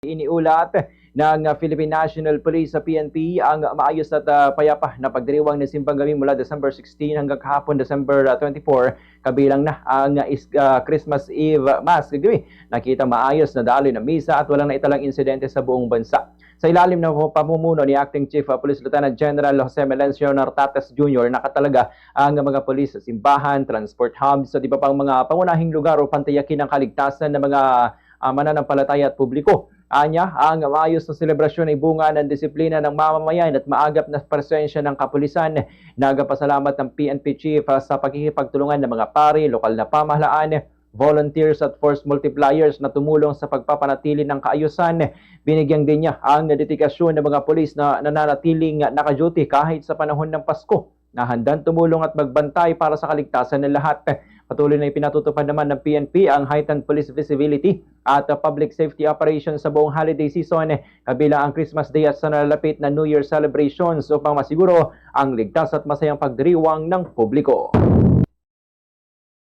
Iniulat ng Philippine National Police sa PNP ang maayos at payapa na pagdiriwang ng simbang gabi mula December 16 hanggang kahapon December 24, kabilang na ang Christmas Eve Mass kagabi. Nakita maayos na daloy ng misa at walang naitalang insidente sa buong bansa. Sa ilalim ng pamumuno ni Acting Chief Police Lieutenant General Jose Melencio Nartates Jr., nakatalaga ang mga pulis sa simbahan, transport hubs at iba pang mga pangunahing lugar upang tiyakin ang kaligtasan ng mga mananampalataya at publiko. Anya, ang maayos na selebrasyon ay bunga ng disiplina ng mamamayan at maagap na presensya ng kapulisan. Nagpasalamat ng PNP Chief sa pagkikipagtulungan ng mga pari, lokal na pamahalaan, volunteers at force multipliers na tumulong sa pagpapanatili ng kaayusan. Binigyan din niya ang dedikasyon ng mga pulis na nananatiling naka-duty kahit sa panahon ng Pasko, na handang tumulong at magbantay para sa kaligtasan ng lahat. Patuloy na ipinatutupad naman ng PNP ang heightened police visibility at public safety operations sa buong holiday season, kabilang ang Christmas Day at sa nalalapit na New Year celebrations upang masiguro ang ligtas at masayang pagdiriwang ng publiko.